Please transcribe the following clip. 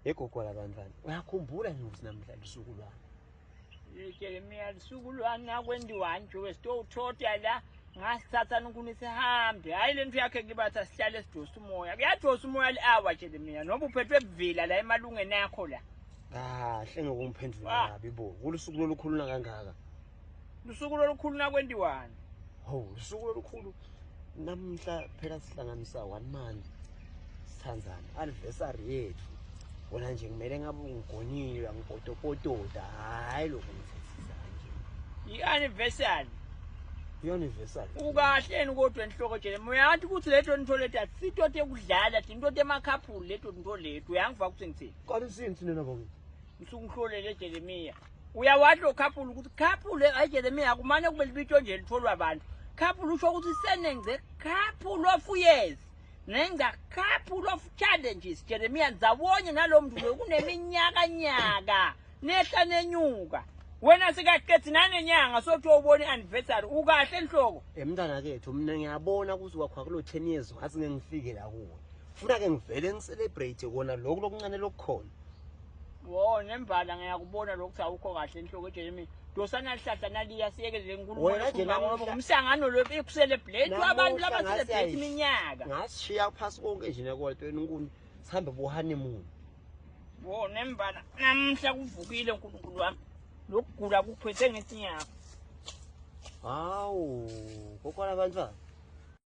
Egogo labantwana. Uyakhumbula nje ukuthi namhlanje usuku lwami. Jeremiah usuku lwami nakwendiwani nje sitowuthotha la ngasithatha nkuni sihambe. Hayi lento yakhe kibathi asihlale sidosa umoya. Kuyadosa umoya le-hour Jeremiah noma uphethwe buvila la emalungeni akho la. Kahle ngokumphendula kabi bo. Kulusuku lolukhuluna kangaka. Lusuku lolukhulu nakwendiwani. Ho, usuku olukhulu namhla phela sihlanganisa 1 month. Sithandzana anniversary yethu. Wona nje kumele ngabe ungigoniwe ngipotopotoda hayi lokho ngithethisa nje. I-anniversary. I-anniversary. Ukahleni kodwa enhloko Jeremiah. Uyathi ukuthi leto nto lethi asitote kudlala, into temakhaphuli leto nto leto. Uyangiva ukuthi ngithini? Qalisini thina nabo. Ngisukuhlolele Jeremiah. Uyawathi ukhaphuli ukuthi khaphuli hayi Jeremiah kumane kube libito nje litholwa abantu. Khaphuli usho ukuthi senenze couple of years. Nenza couple of challenges Jeremiah ndzawonye nalomuntu lo kuneminyaka nyaka nehla nenyuka. Wena sikaqethi nanenyanga sothi ubone anniversary ukahle enhloko. Mntana kethu mina ngiyabona ukuthi kwakho kulo 10 years ngathi ngengifike la kuwe. Funa ke ngivele ngicelebrate kona lokho lokuncane lokukhona. Wo nembala ngiyakubona lokho awukho kahle enhloko Jeremiah. Dosana lihlahla naliya siyekelele nkulunkulu ngoba umhlangano lo ekucelebrate abantu laba celebrate iminyaka. Ngasishiya phasi konke nje nekoltweni unkulu sihambe bo honeymoon. Wo nembala namhla kuvukile uNkulunkulu wami. Lokugula kuphethe ngesinyaka. Hawu, kokwana abantwana.